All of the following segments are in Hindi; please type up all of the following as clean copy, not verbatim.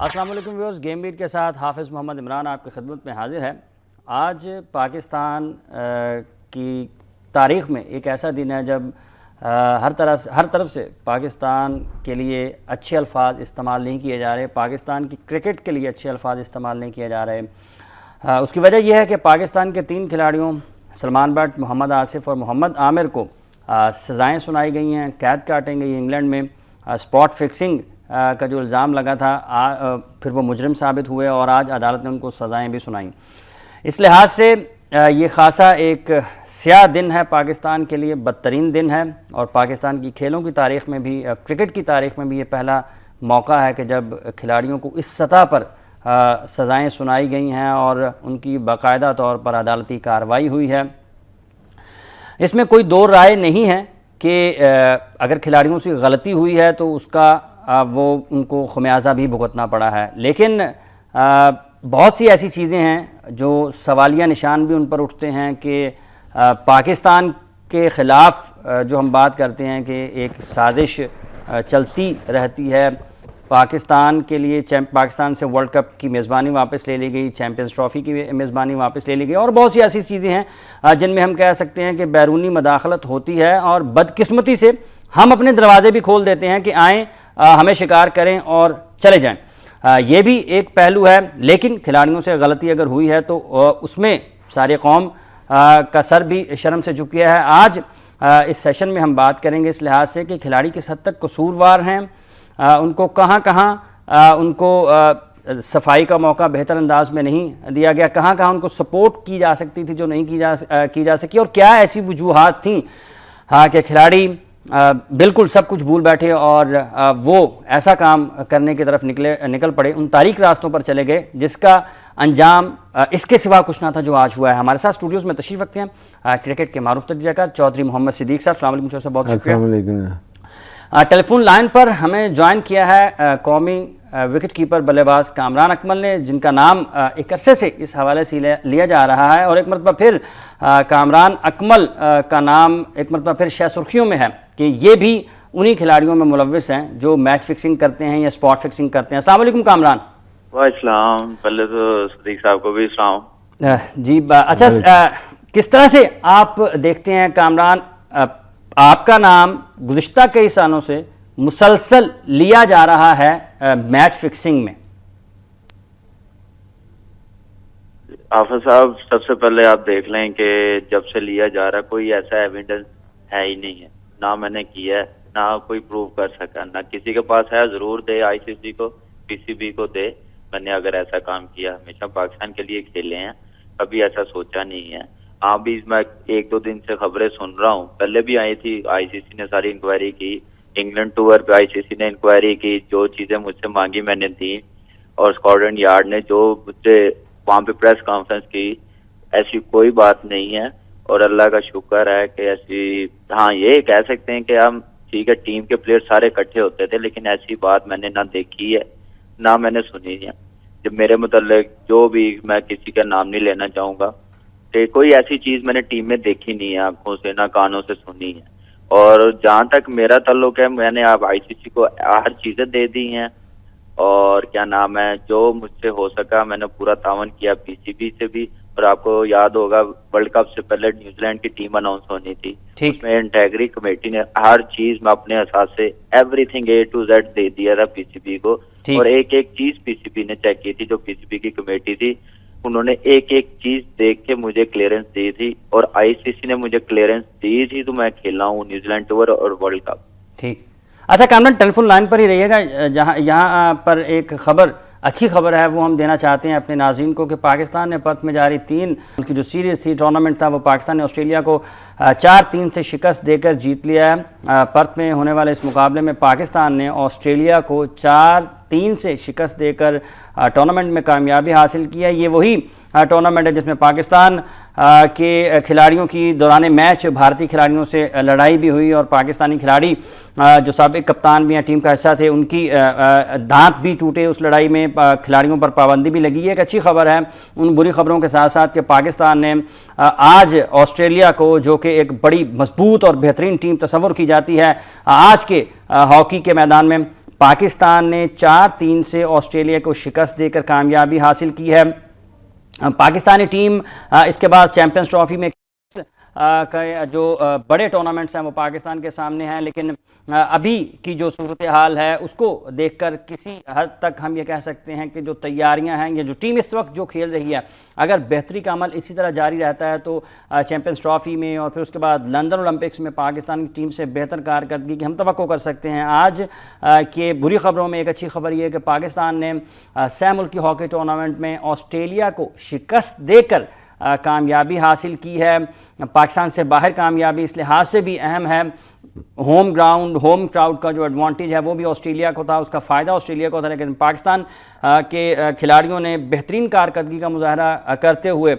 अस्सलाम वालेकुम व्यूअर्स, गेम बीट के साथ हाफिज़ मोहम्मद इमरान आपकी खिदमत में हाजिर है। आज पाकिस्तान की तारीख़ में एक ऐसा दिन है जब हर तरफ से पाकिस्तान के लिए अच्छे अल्फाज इस्तेमाल नहीं किए जा रहे, पाकिस्तान की क्रिकेट के लिए अच्छे अल्फाज इस्तेमाल नहीं किए जा रहे। उसकी वजह यह है कि पाकिस्तान के 3 खिलाड़ियों सलमान बट, मोहम्मद आसिफ और मोहम्मद आमिर को सज़ाएँ सुनाई गई हैं, कैद काटेंगे इंग्लैंड में। स्पॉट फिक्सिंग का जो इल्ज़ाम लगा था फिर वो मुजरिम साबित हुए और आज अदालत ने उनको सज़ाएँ भी सुनाई। इस लिहाज से ये ख़ासा एक स्याह दिन है पाकिस्तान के लिए, बदतरीन दिन है और पाकिस्तान की खेलों की तारीख़ में भी, क्रिकेट की तारीख़ में भी ये पहला मौका है कि जब खिलाड़ियों को इस सतह पर सज़ाएँ सुनाई गई हैं और उनकी बाकायदा तौर पर अदालती कार्रवाई हुई है। इसमें कोई दो राय नहीं है कि अगर खिलाड़ियों से गलती हुई है तो उसका वो उनको खमियाजा भी भुगतना पड़ा है, लेकिन बहुत सी ऐसी चीज़ें हैं जो सवालिया निशान भी उन पर उठते हैं कि पाकिस्तान के ख़िलाफ़ जो हम बात करते हैं कि एक साजिश चलती रहती है। पाकिस्तान के लिए पाकिस्तान से वर्ल्ड कप की मेज़बानी वापस ले ली गई, चैम्पियंस ट्रॉफ़ी की मेज़बानी वापस ले ली गई और बहुत सी ऐसी चीज़ें हैं जिनमें हम कह सकते हैं कि बैरूनी मदाखलत होती है और बदकिस्मती से हम अपने दरवाजे भी खोल देते हैं कि आएँ हमें शिकार करें और चले जाएं। ये भी एक पहलू है, लेकिन खिलाड़ियों से गलती अगर हुई है तो उसमें सारे कौम का सर भी शर्म से झुक गया है। आज इस सेशन में हम बात करेंगे इस लिहाज से कि खिलाड़ी किस हद तक कसूरवार हैं, उनको कहाँ उनको सफाई का मौका बेहतर अंदाज में नहीं दिया गया, कहाँ उनको सपोर्ट की जा सकती थी जो नहीं की जा सकी, और क्या ऐसी वजूहात थी कि खिलाड़ी बिल्कुल सब कुछ भूल बैठे और वो ऐसा काम करने की तरफ निकल पड़े, उन तारीख रास्तों पर चले गए जिसका अंजाम इसके सिवा कुछ ना था जो आज हुआ है। हमारे साथ स्टूडियोज़ में तशरीफ़ रखते हैं क्रिकेट के मारूफ तजज़ियाकार चौधरी मोहम्मद सिद्दीक़ साहब। अस्सलाम वालेकुम सर, बहुत शुक्रिया। टेलीफोन लाइन पर हमें ज्वाइन किया है कौमी विकेट कीपर बल्लेबाज कामरान अकमल ने, जिनका नाम एक अरसे से इस हवाले से लिया जा रहा है और एक मरतबा फिर कामरान अकमल का नाम एक मरतबा फिर शायद सुर्खियों में है कि ये भी उन्हीं खिलाड़ियों में मुलव्विस हैं जो मैच फिक्सिंग करते हैं या स्पॉट फिक्सिंग करते हैं। अस्सलाम वालेकुम कामरान। वालेकुम, पहले तो सिद्दीक साहब को भी सलाम जी। अच्छा, किस तरह से आप देखते हैं कामरान, आपका नाम गुज़िश्ता कई सालों से मुसलसल लिया जा रहा है मैच फिक्सिंग में? हाफिज साहब, सबसे पहले आप देख लें कि जब से लिया जा रहा कोई ऐसा एविडेंस है ही नहीं है, ना मैंने किया है ना कोई प्रूव कर सका, ना किसी के पास है। जरूर दे आईसीसी को, पीसीबी को दे, मैंने अगर ऐसा काम किया, हमेशा पाकिस्तान के लिए खेले हैं, कभी ऐसा सोचा नहीं है। आप भी मैं 1-2 दिन से खबरें सुन रहा हूँ, पहले भी आई थी, आईसीसी ने सारी इंक्वायरी की, इंग्लैंड टूर पे आईसीसी ने इंक्वायरी की, जो चीजें मुझसे मांगी मैंने दी, और स्कॉटलैंड यार्ड ने जो मुझसे वहाँ पे प्रेस कॉन्फ्रेंस की, ऐसी कोई बात नहीं है। और अल्लाह का शुक्र है कि ऐसी, हाँ ये कह सकते हैं कि हम ठीक है टीम के प्लेयर सारे इकट्ठे होते थे, लेकिन ऐसी बात मैंने ना देखी है ना मैंने सुनी है। जब मेरे मुताल्लिक जो भी, मैं किसी का नाम नहीं लेना चाहूँगा, कि कोई ऐसी चीज मैंने टीम में देखी नहीं है, आंखों से ना कानों से सुनी है। और जहाँ तक मेरा ताल्लुक है, मैंने आप आईसीसी को हर चीजें दे दी हैं और क्या नाम है, जो मुझसे हो सका मैंने पूरा तावन किया पीसीबी से भी। और आपको याद होगा वर्ल्ड कप से पहले न्यूजीलैंड की टीम अनाउंस होनी थी, उसमें इंटेग्रिटी कमेटी ने हर चीज में अपने हिसाब से एवरीथिंग A to Z दे दिया था पीसीबी को, और एक एक चीज पीसीबी ने चेक की थी। जो पीसीबी की कमेटी थी उन्होंने एक एक चीज देख के मुझे क्लियरेंस दी थी, और आईसीसी ने मुझे क्लियरेंस दी थी, तो मैं खेला हूँ न्यूजीलैंड टूर और वर्ल्ड कप। ठीक। अच्छा कामरान, टेलीफोन लाइन पर ही रहिएगा, जहाँ यहाँ पर एक खबर, अच्छी खबर है, वो हम देना चाहते हैं अपने नाज़रीन को कि पाकिस्तान ने पर्थ में जारी 3 की जो सीरीज़ थी, टूर्नामेंट था, वो पाकिस्तान ने ऑस्ट्रेलिया को 4-3 से शिकस्त देकर जीत लिया है। पर्थ में होने वाले इस मुकाबले में पाकिस्तान ने ऑस्ट्रेलिया को 4-3 से शिकस्त देकर टूर्नामेंट में कामयाबी हासिल की है। ये वही टूर्नामेंट है जिसमें पाकिस्तान के खिलाड़ियों की दौरान मैच भारतीय खिलाड़ियों से लड़ाई भी हुई और पाकिस्तानी खिलाड़ी जो साबिक कप्तान भी हैं, टीम का हिस्सा थे, उनकी दांत भी टूटे उस लड़ाई में, खिलाड़ियों पर पाबंदी भी लगी। एक अच्छी खबर है उन बुरी खबरों के साथ साथ कि पाकिस्तान ने आज ऑस्ट्रेलिया को, जो कि एक बड़ी मजबूत और बेहतरीन टीम तस्वुर की जाती है आज के हॉकी के मैदान में, पाकिस्तान ने 4-3 से ऑस्ट्रेलिया को शिकस्त देकर कामयाबी हासिल की है। पाकिस्तानी टीम इसके बाद चैंपियंस ट्रॉफी में का जो बड़े टूर्नामेंट्स हैं वो पाकिस्तान के सामने हैं, लेकिन अभी की जो सूरत हाल है उसको देखकर किसी हद तक हम ये कह सकते हैं कि जो तैयारियां हैं, ये जो टीम इस वक्त जो खेल रही है, अगर बेहतरी का अमल इसी तरह जारी रहता है तो चैंपियंस ट्रॉफी में और फिर उसके बाद लंदन ओलंपिक्स में पाकिस्तान की टीम से बेहतर कारकर्दगी की हम तवक्को कर सकते हैं। आज के बुरी खबरों में एक अच्छी खबर ये है कि पाकिस्तान ने सह मुल्की हॉकी टूर्नामेंट में ऑस्ट्रेलिया को शिकस्त देकर कामयाबी हासिल की है। पाकिस्तान से बाहर कामयाबी इस लिहाज से भी अहम है, होम ग्राउंड, होम क्राउड का जो एडवांटेज है वो भी ऑस्ट्रेलिया को था, उसका फ़ायदा ऑस्ट्रेलिया को था, लेकिन पाकिस्तान के खिलाड़ियों ने बेहतरीन कारकर्दगी का मुजाहरा करते हुए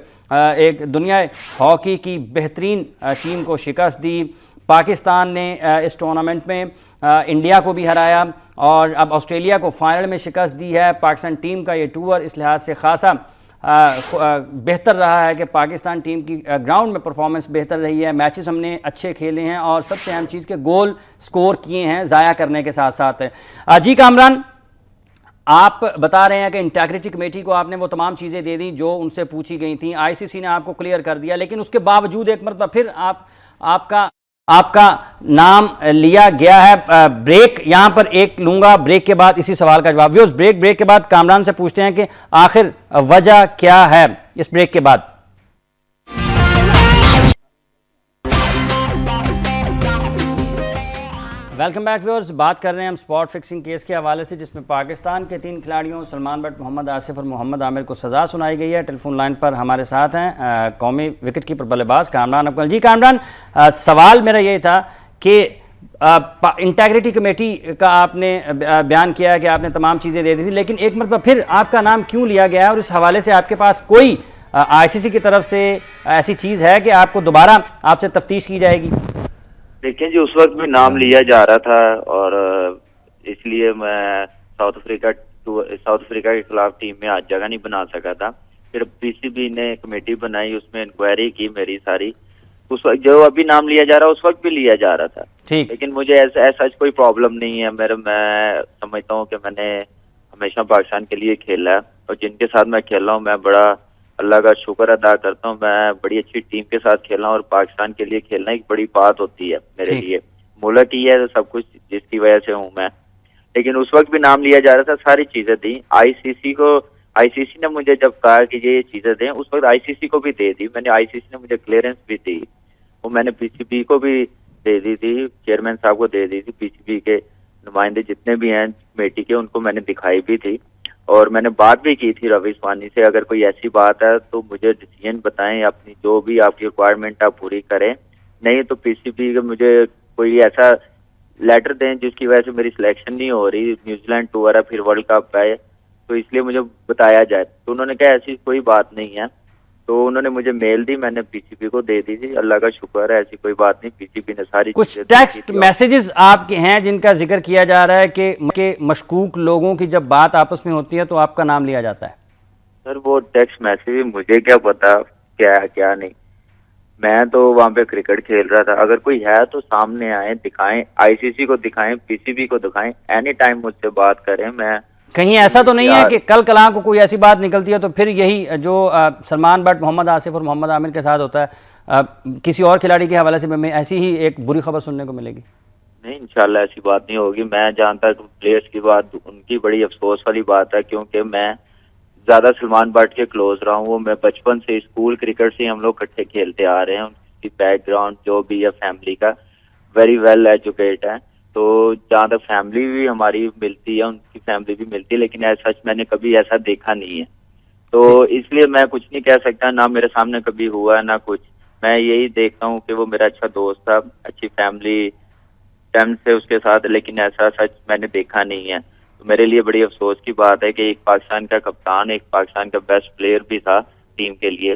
एक दुनिया हॉकी की बेहतरीन टीम को शिकस्त दी। पाकिस्तान ने इस टूर्नामेंट में इंडिया को भी हराया और अब ऑस्ट्रेलिया को फाइनल में शिकस्त दी है। पाकिस्तान टीम का ये टूर इस लिहाज से खासा बेहतर रहा है कि पाकिस्तान टीम की ग्राउंड में परफॉर्मेंस बेहतर रही है, मैचेस हमने अच्छे खेले हैं और सबसे अहम चीज़ के गोल स्कोर किए हैं ज़ाया करने के साथ साथ। जी कामरान, आप बता रहे हैं कि इंटीग्रिटी कमेटी को आपने वो तमाम चीज़ें दे दी जो उनसे पूछी गई थी, आईसीसी ने आपको क्लियर कर दिया, लेकिन उसके बावजूद एक मरतबा फिर आपका नाम लिया गया है। ब्रेक यहाँ पर एक लूंगा, ब्रेक के बाद इसी सवाल का जवाब व्यूअर्स ब्रेक के बाद कामरान से पूछते हैं कि आखिर वजह क्या है इस ब्रेक के बाद। वेलकम बैक व्यूअर्स, बात कर रहे हैं हम स्पॉट फिक्सिंग केस के हवाले से जिसमें पाकिस्तान के 3 खिलाड़ियों सलमान बट, मोहम्मद आसिफ और मोहम्मद आमिर को सज़ा सुनाई गई है। टेलीफोन लाइन पर हमारे साथ हैं कौमी विकेट कीपर बल्लेबाज कामरान अफजल। जी कामरान, सवाल मेरा ये था कि इंटीग्रिटी कमेटी का आपने बयान किया है कि आपने तमाम चीज़ें दे दी थी, लेकिन एक मरतबा फिर आपका नाम क्यों लिया गया है और इस हवाले से आपके पास कोई आईसीसी की तरफ से ऐसी चीज़ है कि आपको दोबारा आपसे तफ्तीश की जाएगी? देखिए जी, उस वक्त भी नाम लिया जा रहा था और इसलिए मैं साउथ अफ्रीका के खिलाफ टीम में आज जगह नहीं बना सका था। फिर पीसीबी ने कमेटी बनाई, उसमें इंक्वायरी की मेरी सारी, उस वक्त जो अभी नाम लिया जा रहा है उस वक्त भी लिया जा रहा था। लेकिन मुझे ऐसा कोई प्रॉब्लम नहीं है। मैं समझता हूँ कि मैंने हमेशा पाकिस्तान के लिए खेला है और जिनके साथ मैं खेल रहा हूँ मैं बड़ा अल्लाह का शुक्र अदा करता हूँ। मैं बड़ी अच्छी टीम के साथ खेलना और पाकिस्तान के लिए खेलना एक बड़ी बात होती है मेरे लिए। मुल्क ही है सब कुछ जिसकी वजह से हूँ मैं। लेकिन उस वक्त भी नाम लिया जा रहा था, सारी चीजें दी आईसीसी ने मुझे जब कहा कि ये चीजें दें, उस वक्त आईसीसी को भी दे दी मैंने। आईसीसी ने मुझे क्लियरेंस भी दी, वो मैंने पीसीबी को भी दे दी थी, चेयरमैन साहब को दे दी थी, पीसीबी के नुमाइंदे जितने भी हैं कमेटी के उनको मैंने दिखाई भी थी और मैंने बात भी की थी रवि स्वानी से। अगर कोई ऐसी बात है तो मुझे डिसीजन बताएं, अपनी जो भी आपकी रिक्वायरमेंट आप पूरी करें, नहीं तो पीसीबी के मुझे कोई ऐसा लेटर दें जिसकी वजह से मेरी सिलेक्शन नहीं हो रही। न्यूजीलैंड टूर है, फिर वर्ल्ड कप है, तो इसलिए मुझे बताया जाए। तो उन्होंने कहा ऐसी कोई बात नहीं है, तो उन्होंने मुझे मेल दी, मैंने पीसीबी को दे दी थी। अल्लाह का शुक्र है, ऐसी कोई बात नहीं। पीसीबी ने सारी कुछ टेक्स्ट मैसेजेस आपके हैं जिनका जिक्र किया जा रहा है कि मशकूक लोगों की जब बात आपस में होती है तो आपका नाम लिया जाता है। सर वो टेक्स्ट मैसेज मुझे क्या पता क्या है क्या नहीं, मैं तो वहाँ पे क्रिकेट खेल रहा था। अगर कोई है तो सामने आए, दिखाएं, आईसीसी को दिखाएं, पीसीबी को दिखाएं, एनी टाइम मुझसे बात करें। मैं कहीं ऐसा तो नहीं है कि कल कला को कोई ऐसी बात निकलती है तो फिर यही जो सलमान बट, मोहम्मद आसिफ और मोहम्मद आमिर के साथ होता है किसी और खिलाड़ी के हवाले से में ऐसी ही एक बुरी खबर सुनने को मिलेगी? नहीं, इंशाल्लाह ऐसी बात नहीं होगी। मैं जहाँ तक प्लेयर्स की बात, उनकी बड़ी अफसोस वाली बात है क्योंकि मैं ज्यादा सलमान बट के क्लोज रहा हूँ। वो मैं बचपन से स्कूल क्रिकेट से हम लोग इकट्ठे खेलते आ रहे हैं। उनकी बैकग्राउंड जो भी है फैमिली का वेरी वेल एजुकेट है, तो जहाँ तक फैमिली भी हमारी मिलती है उनकी फैमिली भी मिलती है, लेकिन ऐसा मैंने कभी ऐसा देखा नहीं है। तो इसलिए मैं कुछ नहीं कह सकता, ना मेरे सामने कभी हुआ है ना कुछ। मैं यही देखता हूँ कि वो मेरा अच्छा दोस्त था, अच्छी फैमिली टाइम से उसके साथ, लेकिन ऐसा सच मैंने देखा नहीं है। तो मेरे लिए बड़ी अफसोस की बात है कि एक पाकिस्तान का कप्तान, एक पाकिस्तान का बेस्ट प्लेयर भी था टीम के लिए,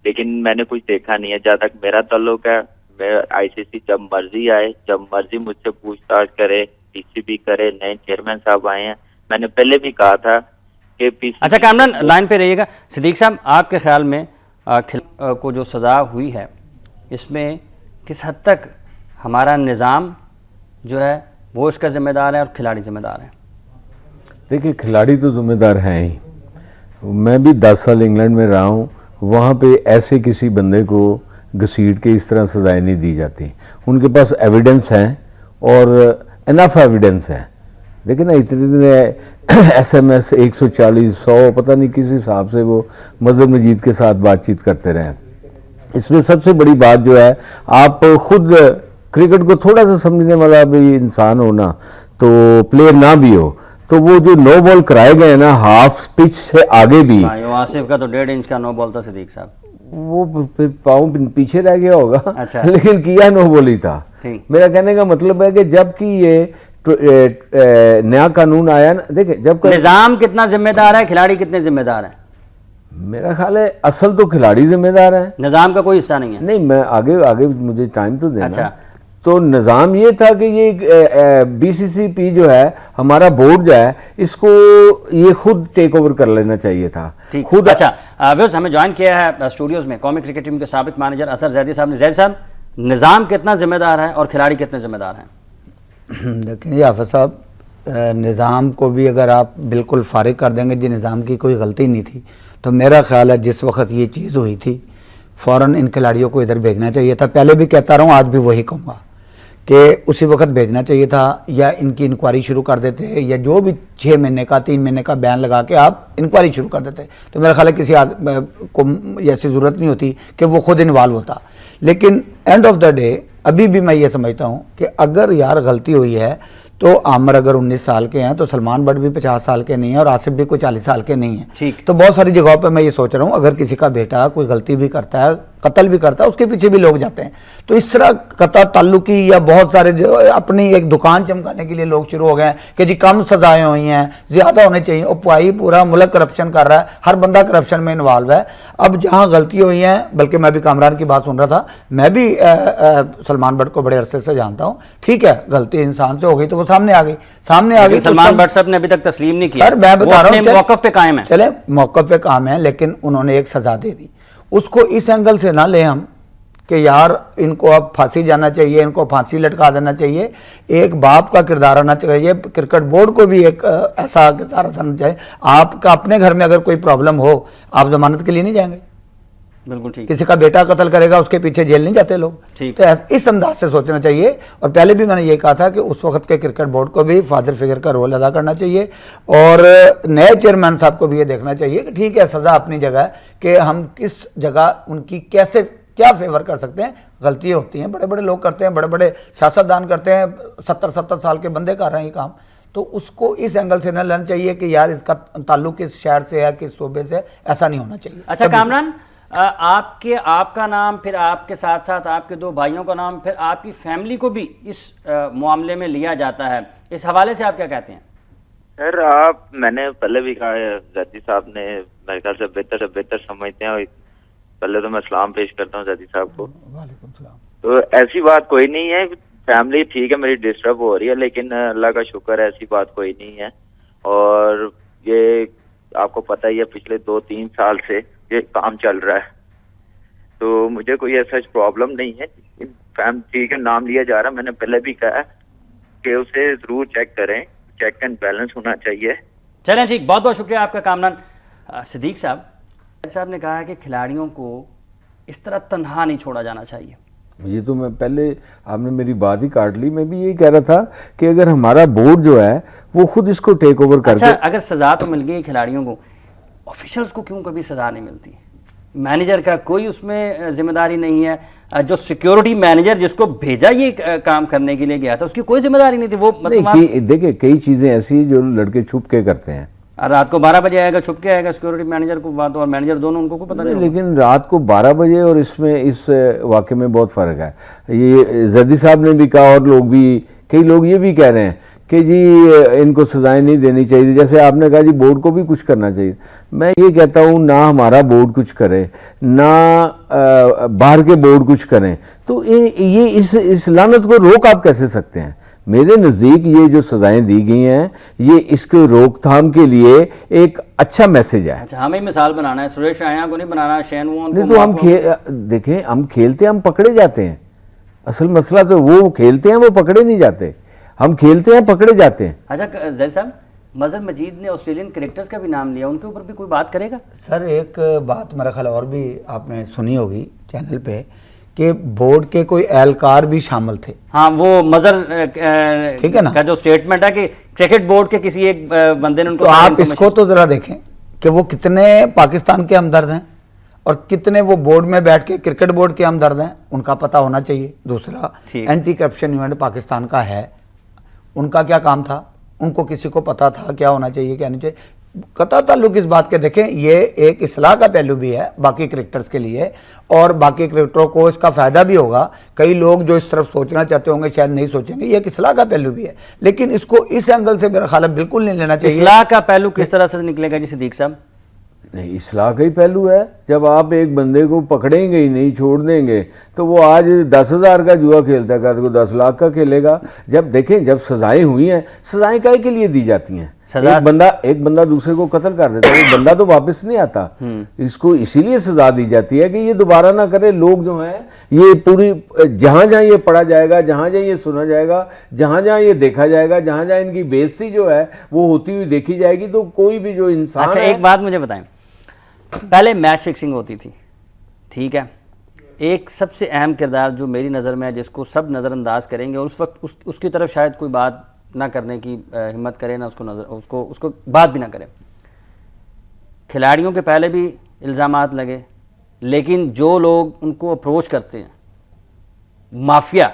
लेकिन मैंने कुछ देखा नहीं है। जहाँ तक मेरा ताल्लुक है, मैं आईसीसी जब मर्जी आए, जब मर्जी मुझसे पूछताछ करे, पीसीबी करे, नए चेयरमैन साहब आए हैं। मैंने पहले भी कहा था कि पीसीबी। अच्छा कामरान, लाइन पे रहिएगा। सिद्दीक साहब, आपके ख्याल में को जो सज़ा हुई है इसमें किस हद तक हमारा निज़ाम जो है वो इसका जिम्मेदार है और खिलाड़ी जिम्मेदार है? देखिए, खिलाड़ी तो जिम्मेदार हैं ही। मैं भी 10 साल इंग्लैंड में रहा हूँ, वहाँ पे ऐसे किसी बंदे को घसीट के इस तरह सजाएं नहीं दी जाती। उनके पास एविडेंस हैं और इनफ एविडेंस है। देखिए ना, इतने SMS 140 100 पता नहीं किस हिसाब से वो मजहर मजीद के साथ बातचीत करते रहे। इसमें सबसे बड़ी बात जो है, आप खुद क्रिकेट को थोड़ा सा समझने वाला भी इंसान हो ना, तो प्लेयर ना भी हो, तो वो जो नो बॉल कराए गए ना हाफ पिच से आगे भी, आसिफ का तो 1.5 इंच का नो बॉल था सिद्दीक साहब, वो फिर पाँव पीछे रह गया होगा। अच्छा। लेकिन किया नो बॉल ही था। मेरा कहने का मतलब है कि जबकि ये नया कानून आया ना, देखिए जब निजाम कितना जिम्मेदार है, खिलाड़ी कितने जिम्मेदार हैं? मेरा ख्याल है असल तो खिलाड़ी जिम्मेदार है, निजाम का कोई हिस्सा नहीं है। नहीं, मैं आगे मुझे टाइम तो देना। अच्छा। तो निज़ाम ये था कि ये BCCP जो है, हमारा बोर्ड जो है, इसको ये खुद टेक ओवर कर लेना चाहिए था खुद। अच्छा, व्यूअर्स, हमें ज्वाइन किया है स्टूडियोज में कौमी क्रिकेट टीम के साबिक मैनेजर असर जैदी साहब ने। जैदी साहब, निज़ाम कितना जिम्मेदार है और खिलाड़ी कितने जिम्मेदार हैं? देखिए हाफिज़ साहब, निज़ाम को भी अगर आप बिल्कुल फारिग कर देंगे जी निज़ाम की कोई गलती नहीं थी, तो मेरा ख्याल है जिस वक्त ये चीज़ हुई थी फ़ौरन इन खिलाड़ियों को इधर भेजना चाहिए था। पहले भी कहता रहा हूँ, आज भी वही कहूँगा कि उसी वक्त भेजना चाहिए था, या इनकी इंक्वायरी शुरू कर देते, या जो भी 6 महीने का 3 महीने का बैन लगा के आप इंक्वायरी शुरू कर देते, तो मेरा ख्याल है किसी को ऐसी ज़रूरत नहीं होती कि वो खुद इन्वॉल्व होता। लेकिन एंड ऑफ द डे अभी भी मैं ये समझता हूँ कि अगर यार गलती हुई है, तो आमिर अगर 19 साल के हैं तो सलमान बट भी 50 साल के नहीं है और आसिफ भी कोई 40 साल के नहीं है। ठीक। तो बहुत सारी जगहों पे मैं ये सोच रहा हूँ, अगर किसी का बेटा कोई गलती भी करता है, कत्ल भी करता है, उसके पीछे भी लोग जाते हैं। तो इस तरह कता ताल्लुकी या बहुत सारे जो अपनी एक दुकान चमकाने के लिए लोग शुरू हो गए हैं कि जी कम सजाएं हुई हैं, ज़्यादा होने चाहिए। और भाई पूरा मुल्क करप्शन कर रहा है, हर बंदा करप्शन में इन्वॉल्व है। अब जहाँ गलती हुई है, बल्कि मैं भी कामरान की बात सुन रहा था, मैं भी सलमान बट को बड़े अरसे से जानता हूँ। ठीक है, गलती इंसान से हो गई तो वो सामने आ गई। सलमान बट साहब ने अभी तक तस्लीम नहीं किया। सर मैं बता रहा हूँ, मौक़िफ़ पे कायम है। चले मौक़िफ़ पे काम है, लेकिन उन्होंने एक सजा दे दी। उसको इस एंगल से ना ले हम कि यार इनको अब फांसी जाना चाहिए, इनको फांसी लटका देना चाहिए। एक बाप का किरदार आना चाहिए, क्रिकेट बोर्ड को भी एक ऐसा किरदार आना चाहिए। आपका अपने घर में अगर कोई प्रॉब्लम हो, आप जमानत के लिए नहीं जाएंगे। बिल्कुल ठीक। किसी का बेटा कत्ल करेगा, उसके पीछे जेल नहीं जाते लोग। ठीक। तो इस अंदाज से सोचना चाहिए। और पहले भी मैंने ये कहा था कि उस वक्त के क्रिकेट बोर्ड को भी फादर फिगर का रोल अदा करना चाहिए, और नए चेयरमैन साहब को भी ये देखना चाहिए कि ठीक है, सज़ा अपनी जगह है, कि हम किस जगह उनकी कैसे क्या फेवर कर सकते हैं। गलतियाँ होती हैं, बड़े बड़े लोग करते हैं, बड़े बड़े सियासतदान करते हैं, 70-70 साल के बंदे कर रहे हैं ये काम। तो उसको इस एंगल से न लेना चाहिए कि यार इसका ताल्लुक किस शहर से है, किस सूबे से, ऐसा नहीं होना चाहिए। अच्छा कामरान, आपका नाम, फिर आपके साथ साथ आपके 2 भाइयों का नाम, फिर आपकी फैमिली को भी इस मामले में लिया जाता है। इस हवाले से आप क्या कहते हैं? सर मैंने पहले भी कहा है, जैदी साहब ने मेरे ख्याल से बेहतर समझते हैं। और पहले तो मैं सलाम पेश करता हूँ जैदी साहब को। वालेकुम सलाम। तो ऐसी बात कोई नहीं है, फैमिली ठीक है मेरी डिस्टर्ब हो रही है, लेकिन अल्लाह का शुक्र है ऐसी बात कोई नहीं है। और ये आपको पता ही है, पिछले 2-3 साल से ये काम चल रहा है, तो मुझे कोई ऐसा प्रॉब्लम नहीं है। ठीक है, नाम लिया जा रहा है, मैंने पहले भी कहा कि उसे जरूर चेक करें, चेक एंड बैलेंस होना चाहिए। चलें ठीक, बहुत बहुत शुक्रिया आपका कामरान। सिद्दीक साहब ने कहा है कि खिलाड़ियों को इस तरह तन्हा नहीं छोड़ा जाना चाहिए। ये तो मैं पहले, आपने मेरी बात ही काट ली। मैं भी यही कह रहा था कि अगर हमारा बोर्ड जो है वो खुद इसको टेक ओवर करके। अच्छा, अगर सजा तो मिल गई खिलाड़ियों को, ऑफिशियल्स को क्यों कभी सजा नहीं मिलती? मैनेजर का कोई उसमें जिम्मेदारी नहीं है? जो सिक्योरिटी मैनेजर जिसको भेजा ये काम करने के लिए गया था, उसकी कोई जिम्मेदारी नहीं थी? वो मतलब देखिए, कई चीजें ऐसी जो लड़के छुप के करते हैं। रात को 12 बजे आएगा, छुप के आएगा, सिक्योरिटी मैनेजर को बात और मैनेजर दोनों, उनको को पता नहीं। लेकिन रात को 12 बजे और इसमें इस वाक़े में बहुत फ़र्क है। ये जैदी साहब ने भी कहा, और लोग भी, कई लोग ये भी कह रहे हैं कि जी इनको सजाएं नहीं देनी चाहिए। जैसे आपने कहा जी बोर्ड को भी कुछ करना चाहिए। मैं ये कहता हूँ, ना हमारा बोर्ड कुछ करे, ना बाहर के बोर्ड कुछ करें, तो ये इस लानत को रोक आप कैसे सकते हैं? मेरे नज़दीक ये जो सजाएं दी गई हैं, ये इसके रोकथाम के लिए एक अच्छा मैसेज है। अच्छा, हमें मिसाल बनाना है, सुरेश रायना को नहीं बनाना, शेन वॉर्न को। नहीं तो हम देखें, हम खेलते हैं, हम पकड़े जाते हैं। असल मसला तो वो खेलते हैं, वो पकड़े नहीं जाते। हम खेलते हैं, पकड़े जाते हैं। अच्छा जैद साहब, मजहर मजीद ने ऑस्ट्रेलियन क्रिकेटर्स का भी नाम लिया, उनके ऊपर भी कोई बात करेगा? सर एक बात मेरा ख्याल और भी आपने सुनी होगी चैनल पे कि बोर्ड के कोई एहलकार भी शामिल थे। हाँ, वो मजहर ठीक है ना, का जो स्टेटमेंट है कि क्रिकेट बोर्ड के किसी एक बंदे ने उनको, तो आप इसको तो जरा देखें कि वो कितने पाकिस्तान के हमदर्द हैं और कितने वो बोर्ड में बैठ के क्रिकेट बोर्ड के हमदर्द हैं, उनका पता होना चाहिए। दूसरा, एंटी करप्शन यूनिट पाकिस्तान का है, उनका क्या काम था, उनको किसी को पता था क्या होना चाहिए क्या नहीं चाहिए। कता ताल्लुक इस बात के देखें, ये एक इस्लाह का पहलू भी है बाकी क्रिकेटर्स के लिए, और बाकी क्रिकेटरों को इसका फ़ायदा भी होगा। कई लोग जो इस तरफ सोचना चाहते होंगे शायद नहीं सोचेंगे, ये एक इस्लाह का पहलू भी है, लेकिन इसको इस एंगल से मेरा ख्याल है बिल्कुल नहीं लेना चाहिए। इस्लाह का पहलू किस तरह से निकलेगा जी सिद्दीक साहब? नहीं, इस्लाह का ही पहलू है। जब आप एक बंदे को पकड़ेंगे ही नहीं, छोड़ देंगे, तो वो आज 10,000 का जुआ खेलता है, तो 10 लाख का खेलेगा। जब देखें, जब सजाएं हुई हैं, सजाएं काहे के लिए दी जाती हैं? एक बंदा दूसरे को कत्ल कर देता है, वो बंदा तो वापस नहीं आता। इसको इसीलिए सजा दी जाती है कि ये दोबारा ना करे। लोग जो हैं, ये पूरी जहां जहां ये पढ़ा जाएगा, जहां जहां ये सुना जाएगा, जहां जहां ये देखा जाएगा, जहां जहां इनकी बेइज्जती जो है वो होती हुई देखी जाएगी, तो कोई भी जो इंसान अच्छा, एक बात मुझे बताएं, पहले मैच फिक्सिंग होती थी, ठीक है, एक सबसे अहम किरदार जो मेरी नज़र में है, जिसको सब नज़रअंदाज करेंगे और उस वक्त उसकी तरफ शायद कोई बात ना करने की हिम्मत करे, ना उसको बात भी ना करे। खिलाड़ियों के पहले भी इल्ज़ामात लगे, लेकिन जो लोग उनको अप्रोच करते हैं, माफिया,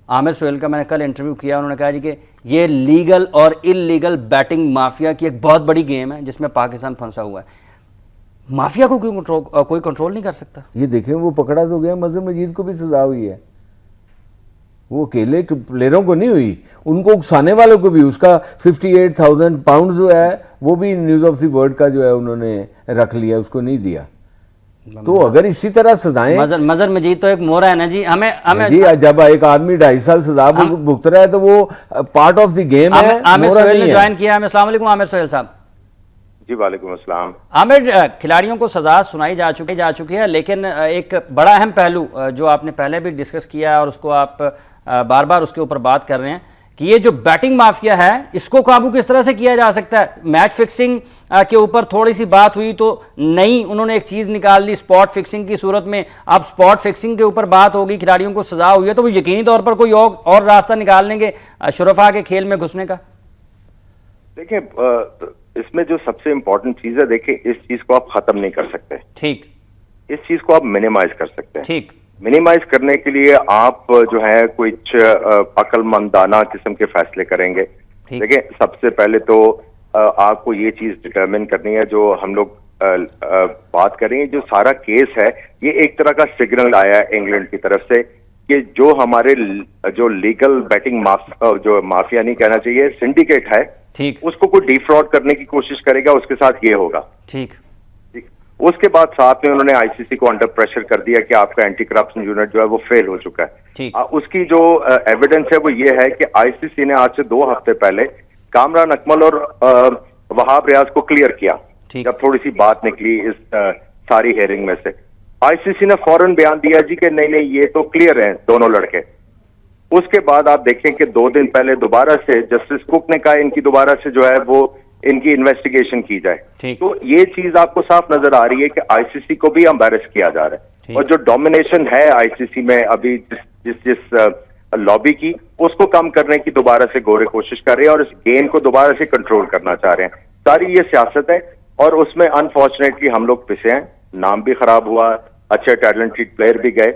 आमिर सोहेल का मैंने कल इंटरव्यू किया, उन्होंने कहा जी कि ये लीगल और इलीगल बैटिंग माफिया की एक बहुत बड़ी गेम है जिसमें पाकिस्तान फंसा हुआ है। माफिया को कोई कंट्रोल नहीं कर सकता। ये देखें, वो पकड़ा तो गया, मजहर मजीद को भी सजा हुई है, वो अकेले प्लेयरों को नहीं हुई, उनको उकसाने वालों को भी। उसका 58,000 पाउंड जो है वो भी न्यूज़ ऑफ द वर्ल्ड का जो है उन्होंने रख लिया, उसको नहीं दिया। तो अगर इसी तरह सजाएं, मजहर मजीद तो एक मोहरा है ना जी, हमें जी, जब एक आदमी 2.5 साल सजा भुगत रहा है तो वो पार्ट ऑफ द गेम है। आमिर सोहेल ने ज्वाइन किया। अस्सलाम वालेकुम आमिर सोहेल साहब। जी वालेकुम अस्सलाम। आमिर, खिलाड़ियों को सजा सुनाई जा चुकी है, लेकिन एक बड़ा अहम पहलू जो आपने पहले भी डिस्कस किया और उसको आप बार बार उसके ऊपर बात कर रहे हैं कि ये जो बैटिंग माफिया है, इसको काबू किस तरह से किया जा सकता है? मैच फिक्सिंग के ऊपर थोड़ी सी बात हुई तो नई उन्होंने एक चीज़ निकाल ली स्पॉट फिक्सिंग की सूरत में। अब स्पॉट फिक्सिंग के ऊपर बात होगी, खिलाड़ियों को सजा हुई है, तो वो यकीनी तौर पर कोई और रास्ता निकाल लेंगे शुरफा के खेल में घुसने का। देखिए, इसमें जो सबसे इम्पोर्टेंट चीज है, देखिए, इस चीज को आप खत्म नहीं कर सकते, ठीक, इस चीज को आप मिनिमाइज कर सकते हैं, ठीक। मिनिमाइज करने के लिए आप जो है कुछ अक्लमंदाना किस्म के फैसले करेंगे। देखिए, सबसे पहले तो आपको ये चीज डिटरमिन करनी है, जो हम लोग बात करें, जो सारा केस है, ये एक तरह का सिग्नल आया है इंग्लैंड की तरफ से कि जो हमारे जो लीगल बैटिंग जो माफिया नहीं कहना चाहिए, सिंडिकेट है, ठीक, उसको कोई डिफ्रॉड करने की कोशिश करेगा, उसके साथ ये होगा, ठीक। उसके बाद साथ में उन्होंने आईसीसी को अंडर प्रेशर कर दिया कि आपका एंटी करप्शन यूनिट जो है वो फेल हो चुका है। उसकी जो एविडेंस है वो ये है कि आईसीसी ने आज से 2 हफ्ते पहले कामरान अकमल और वहाब रियाज को क्लियर किया, जब थोड़ी सी बात निकली इस सारी हेयरिंग में से। आईसीसी ने फौरन बयान दिया जी कि नहीं नहीं, ये तो क्लियर है दोनों लड़के। उसके बाद आप देखें कि 2 दिन पहले दोबारा से जस्टिस कुक ने कहा इनकी दोबारा से जो है वो इनकी इन्वेस्टिगेशन की जाए। तो ये चीज आपको साफ नजर आ रही है कि आईसीसी को भी एम्बैरेस किया जा रहा है, और जो डोमिनेशन है आईसीसी में अभी जिस लॉबी की, उसको कम करने की दोबारा से गोरे कोशिश कर रहे हैं और इस गेम को दोबारा से कंट्रोल करना चाह रहे हैं। सारी ये सियासत है और उसमें अनफॉर्चुनेटली हम लोग पिसे हैं, नाम भी खराब हुआ, अच्छे टैलेंटेड प्लेयर भी गए।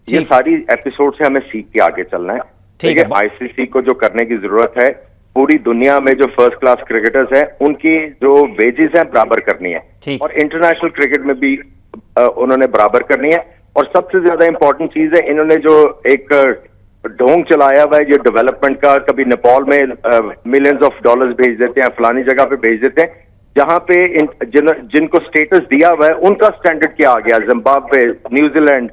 ये सारी एपिसोड से हमें सीख के आगे चलना है। ठीक है, आईसीसी को जो करने की जरूरत है, पूरी दुनिया में जो फर्स्ट क्लास क्रिकेटर्स हैं उनकी जो वेजेस हैं बराबर करनी है, और इंटरनेशनल क्रिकेट में भी उन्होंने बराबर करनी है। और सबसे ज्यादा इंपॉर्टेंट चीज है, इन्होंने जो एक ढोंग चलाया हुआ है ये डेवलपमेंट का, कभी नेपाल में मिलियंस ऑफ डॉलर्स भेज देते हैं, फलानी जगह पे भेज देते हैं, जहां पे जिनको स्टेटस दिया हुआ है उनका स्टैंडर्ड क्या आ गया, जिम्बाब्वे, न्यूजीलैंड,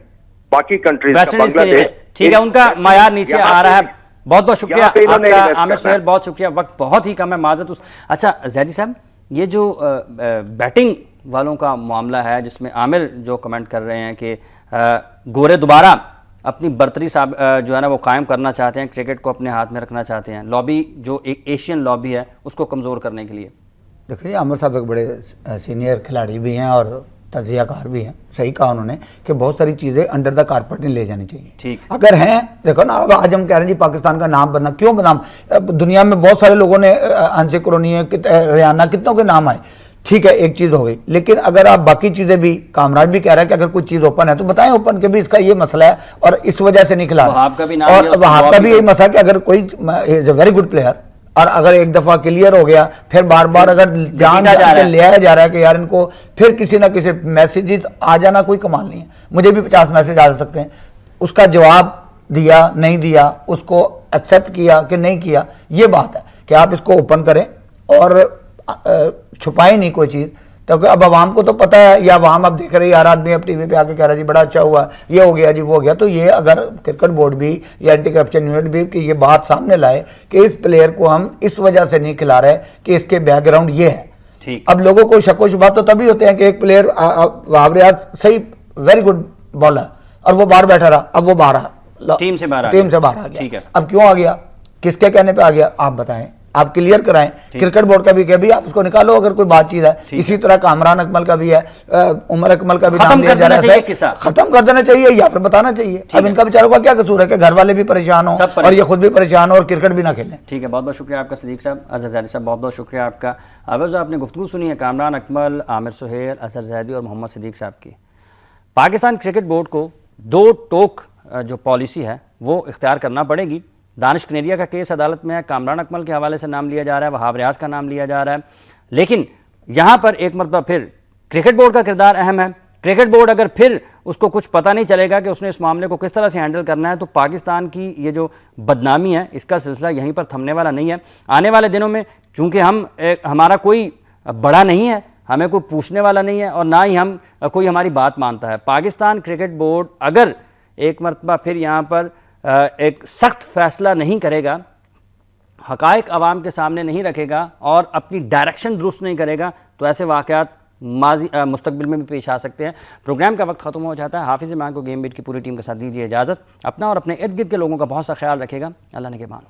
बाकी कंट्रीज, बांग्लादेश, ठीक है, उनका मायार नीचे आ रहा है। बहुत बहुत शुक्रिया आपका आमिर सोहेल, बहुत शुक्रिया। वक्त बहुत ही कम है, माजरत। अच्छा जैदी साहब, ये जो बैटिंग वालों का मामला है जिसमें आमिर जो कमेंट कर रहे हैं कि गोरे दोबारा अपनी बर्तरी जो है ना वो कायम करना चाहते हैं, क्रिकेट को अपने हाथ में रखना चाहते हैं, लॉबी जो एक एशियन लॉबी है उसको कमज़ोर करने के लिए? देखिए आमिर साहब एक बड़े सीनियर खिलाड़ी भी हैं और तजियाकार भी हैं, सही कहा उन्होंने कि बहुत सारी चीज़ें अंडर द कारपेट नहीं ले जानी चाहिए। ठीक, अगर हैं, देखो ना, अब आज हम कह रहे हैं जी पाकिस्तान का नाम बदनाम क्यों बदनाम, दुनिया में बहुत सारे लोगों ने अंशे कुरैनी रियाना कितनों के नाम आए, ठीक है एक चीज़ हो गई, लेकिन अगर आप बाकी चीज़ें भी, कामरान भी कह रहा है कि अगर कोई चीज़ ओपन है तो बताएं ओपन के भी इसका ये मसला है और इस वजह से नहीं खिला रहा। और वहां का भी यही मसला कि अगर कोई is a very good player और अगर एक दफा क्लियर हो गया फिर बार बार अगर जान के ले आया जा रहा है कि यार इनको फिर किसी ना किसी मैसेजेस आ जाना कोई कमाल नहीं है। मुझे भी 50 मैसेज आ सकते हैं, उसका जवाब दिया नहीं दिया, उसको एक्सेप्ट किया कि नहीं किया, ये बात है कि आप इसको ओपन करें और छुपाएं नहीं कोई चीज़। तो अब आवाम को तो पता है, या आवाम अब देख रही है, यार आदमी अब टीवी पे आके कह रहा है जी बड़ा अच्छा हुआ, ये हो गया जी वो हो गया। तो ये अगर क्रिकेट बोर्ड भी या एंटी करप्शन यूनिट भी कि ये बात सामने लाए कि इस प्लेयर को हम इस वजह से नहीं खिला रहे कि इसके बैकग्राउंड ये है। ठीक, अब लोगों को शक व शुबा तो तभी होते हैं कि एक प्लेयर वहाब रियाज सही वेरी गुड बॉलर और वो बाहर बैठा रहा, अब वो बाहर टीम से बाहर आ गया। ठीक है, अब क्यों आ गया, किसके कहने पे आ गया, आप बताएं, आप क्लियर कराएं। क्रिकेट बोर्ड का भी कह भी आप उसको निकालो अगर कोई बातचीत है। इसी तरह कामरान अकमल का भी है, उमर अकमल का भी नाम लिया जा रहा है, खत्म कर देना चाहिए या फिर बताना चाहिए। अब इनका बेचारों का क्या कसूर है कि घर वाले भी परेशान हो और ये खुद भी परेशान हो और क्रिकेट भी ना खेलें। ठीक है, बहुत बहुत शुक्रिया आपका सदीक साहब, अजहर जैदी साहब, बहुत बहुत शुक्रिया आपका। अवैज़ आपने गुफ्तगू सुनी है कामरान अकमल, आमिर सुहेल, अजहर जैदी और मोहम्मद सदीक साहब की। पाकिस्तान क्रिकेट बोर्ड को दो टोक जो पॉलिसी है वो इख्तियार करना पड़ेगी। दानिश कनेरिया का केस अदालत में है, कामरान अकमल के हवाले से नाम लिया जा रहा है, वहाब रियाज का नाम लिया जा रहा है, लेकिन यहाँ पर एक मरतबा फिर क्रिकेट बोर्ड का किरदार अहम है। क्रिकेट बोर्ड अगर फिर उसको कुछ पता नहीं चलेगा कि उसने इस मामले को किस तरह से हैंडल करना है, तो पाकिस्तान की ये जो बदनामी है इसका सिलसिला यहीं पर थमने वाला नहीं है। आने वाले दिनों में चूँकि हमारा कोई बड़ा नहीं है, हमें कोई पूछने वाला नहीं है और ना ही हम कोई हमारी बात मानता है, पाकिस्तान क्रिकेट बोर्ड अगर एक मरतबा फिर यहाँ पर एक सख्त फैसला नहीं करेगा, हक़ाइक़ आवाम के सामने नहीं रखेगा और अपनी डायरेक्शन दुरुस्त नहीं करेगा, तो ऐसे वाक़यात मुस्तक़बिल में भी पेश आ सकते हैं। प्रोग्राम का वक्त ख़त्म हो जाता है। हाफिज़ इमाम को गेम बीट की पूरी टीम के साथ दीजिए इजाज़त। अपना और अपने इर्द गिर्द के लोगों का बहुत सा ख्याल रखेगा। अल्लाह ने के मान।